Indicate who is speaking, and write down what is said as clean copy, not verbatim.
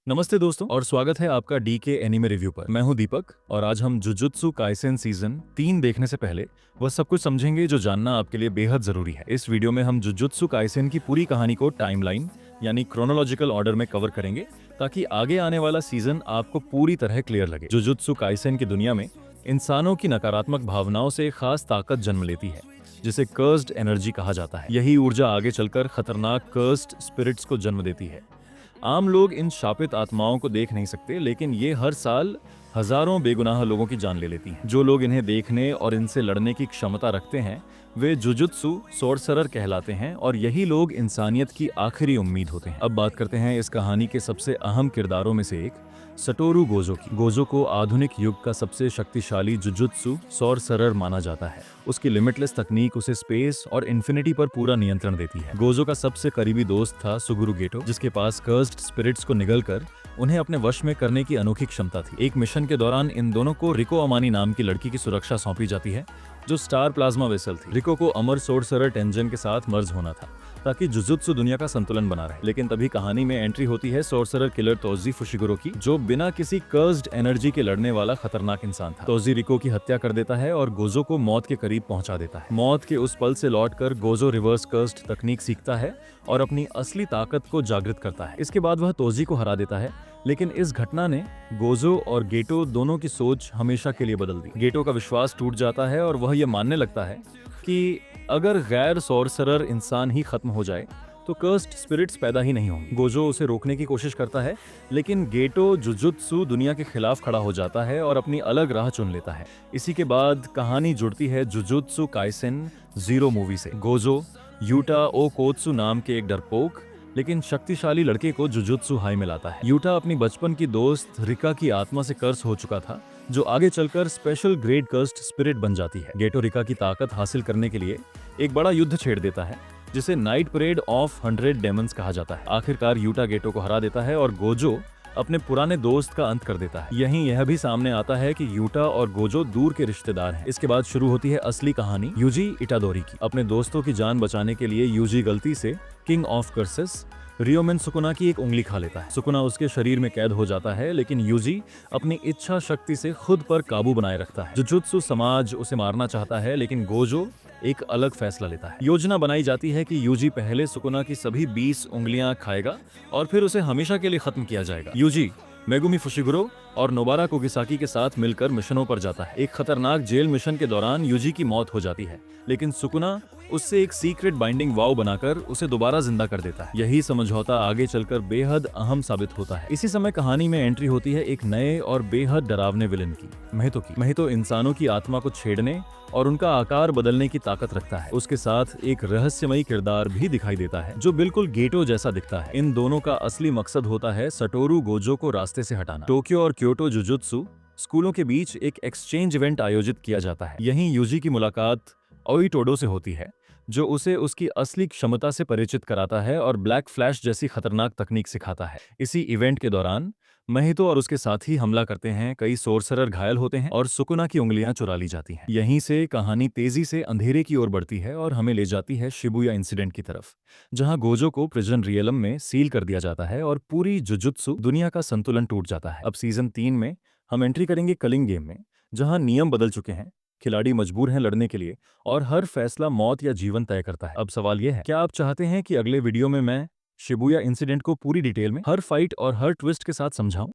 Speaker 1: नमस्ते दोस्तों और स्वागत है आपका डीके एनीमे रिव्यू पर। मैं हूं दीपक और आज हम जुजुत्सु काइसेन सीजन 3 देखने से पहले वह सब कुछ समझेंगे जो जानना आपके लिए बेहद जरूरी है। इस वीडियो में हम जुजुत्सु काइसेन की पूरी कहानी को टाइमलाइन यानी क्रोनोलॉजिकल ऑर्डर में कवर करेंगे ताकि आगे आने वाला सीजन आपको पूरी तरह क्लियर लगे। जुजुत्सु काइसेन की दुनिया में इंसानों की नकारात्मक भावनाओं से एक खास ताकत जन्म लेती है जिसे कर्स्ड एनर्जी कहा जाता है। यही ऊर्जा आगे चलकर खतरनाक कर्स्ड स्पिरिट्स को जन्म देती है। आम लोग इन शापित आत्माओं को देख नहीं सकते, लेकिन ये हर साल हजारों बेगुनाह लोगों की जान ले लेती हैं। जो लोग इन्हें देखने और इनसे लड़ने की क्षमता रखते हैं वे जुजुत्सु सोर्सरर कहलाते हैं और यही लोग इंसानियत की आखिरी उम्मीद होते हैं। अब बात करते हैं इस कहानी के सबसे अहम किरदारों में से एक सटोरू गोजो की। गोजो को आधुनिक युग का सबसे शक्तिशाली जुजुत्सु सोर्सरर माना जाता है। उसकी लिमिटलेस तकनीक उसे स्पेस और इन्फिनिटी पर पूरा नियंत्रण देती है। गोजो का सबसे करीबी दोस्त था सुगुरु गेटो, जिसके पास कर्स्ड स्पिरिट्स को निगलकर उन्हें अपने वश में करने की अनोखी क्षमता थी। एक मिशन के दौरान इन दोनों को रिको अमानी नाम की लड़की की सुरक्षा सौंपी जाती है जो स्टार प्लाज्मा वेसल थी। रिको को अमर सोर्सरर टेंजन के साथ मर्ज होना था ताकि जुजुत्सु दुनिया का संतुलन बना रहे। लेकिन तभी कहानी में एंट्री होती है सोर्सरर किलर तोजी फुशिगुरो की, जो बिना किसी कर्स्ड एनर्जी के लड़ने वाला खतरनाक इंसान था। तोजी रिको की हत्या कर देता है और गोजो को मौत के करीब पहुंचा देता है। मौत के उस पल से लौटकर गोजो रिवर्स कर्स्ड तकनीक सीखता है और अपनी असली ताकत को जागृत करता है। इसके बाद वह तोजी को हरा देता है, लेकिन इस घटना ने गोजो और गेटो दोनों की सोच हमेशा के लिए बदल दी। गेटो का विश्वास टूट जाता है और वह यह मानने लगता है कि अगर गैर सोर्सरर इंसान ही खत्म हो जाए तो कर्स्ड स्पिरिट्स पैदा ही नहीं होंगे। गोजो उसे रोकने की कोशिश करता है, लेकिन गेटो जुजुत्सु दुनिया के खिलाफ खड़ा हो जाता है और अपनी अलग राह चुन लेता है। इसी के बाद कहानी जुड़ती है जुजुत्सु काइसेन जीरो मूवी से। गोजो यूटा ओ कोत्सु नाम के एक डरपोक लेकिन शक्तिशाली लड़के को जुजुत्सु हाई में लाता है। यूटा अपनी बचपन की दोस्त रिका की आत्मा से कर्स हो चुका था, जो आगे चलकर स्पेशल ग्रेड कर्स्ड स्पिरिट बन जाती है। गेटो रिका की ताकत हासिल करने के लिए एक बड़ा युद्ध छेड़ देता है जिसे नाइट परेड ऑफ 100 डेमंस कहा जाता है। आखिरकार यूटा गेटो को हरा देता है और गोजो अपने पुराने दोस्त का अंत कर देता है। यहीं यह भी सामने आता है कि यूटा और गोजो दूर के रिश्तेदार हैं। इसके बाद शुरू होती है असली कहानी यूजी इटादोरी की। अपने दोस्तों की जान बचाने के लिए यूजी गलती से किंग ऑफ कर्सेस रियोमेन सुकुना की एक उंगली खा लेता है। सुकुना उसके शरीर में कैद हो जाता है, लेकिन यूजी अपनी इच्छा शक्ति से खुद पर काबू बनाए रखता है। जुजुत्सु समाज उसे मारना चाहता है, लेकिन गोजो एक अलग फैसला लेता है। योजना बनाई जाती है कि यूजी पहले सुकुना की सभी 20 उंगलियां खाएगा और फिर उसे हमेशा के लिए खत्म किया जाएगा। यूजी मेगुमी फुशिगुरो और नोबारा कोगिसाकी के साथ मिलकर मिशनों पर जाता है। एक खतरनाक जेल मिशन के दौरान यूजी की मौत हो जाती है, लेकिन सुकुना उससे एक सीक्रेट बाइंडिंग वाव बनाकर उसे दोबारा जिंदा कर देता है। यही समझौता आगे चलकर बेहद अहम साबित होता है। इसी समय कहानी में एंट्री होती है एक नए और बेहद डरावने विलेन की, महितो की। महितो इंसानों की आत्मा को छेड़ने और उनका आकार बदलने की ताकत रखता है। उसके साथ एक रहस्यमयी किरदार भी दिखाई देता है जो बिल्कुल गेटो जैसा दिखता है। इन दोनों का असली मकसद होता है सटोरू गोजो को रास्ते से हटाना। टोक्यो और क्योटो जुजुत्सु स्कूलों के बीच एक एक्सचेंज इवेंट आयोजित किया जाता है। यहीं यूजी की मुलाकात ओइटोडो से होती है, जो उसे उसकी असली क्षमता से परिचित कराता है और ब्लैक फ्लैश जैसी खतरनाक तकनीक सिखाता है। इसी इवेंट के दौरान महितो और उसके साथी हमला करते हैं, कई सोर्सरर घायल होते हैं और सुकुना की उंगलियां चुरा ली जाती हैं। यहीं से कहानी तेजी से अंधेरे की ओर बढ़ती है और हमें ले जाती है शिबुया इंसिडेंट की तरफ, जहां गोजो को प्रिजन रियलम में सील कर दिया जाता है और पूरी जुजुत्सु दुनिया का संतुलन टूट जाता है। अब सीजन 3 में हम एंट्री करेंगे कलिंग गेम में, जहां नियम बदल चुके हैं, खिलाड़ी मजबूर हैं लड़ने के लिए और हर फैसला मौत या जीवन तय करता है। अब सवाल यह है, क्या आप चाहते हैं कि अगले वीडियो में मैं शिबुया इंसिडेंट को पूरी डिटेल में हर फाइट और हर ट्विस्ट के साथ समझाऊं?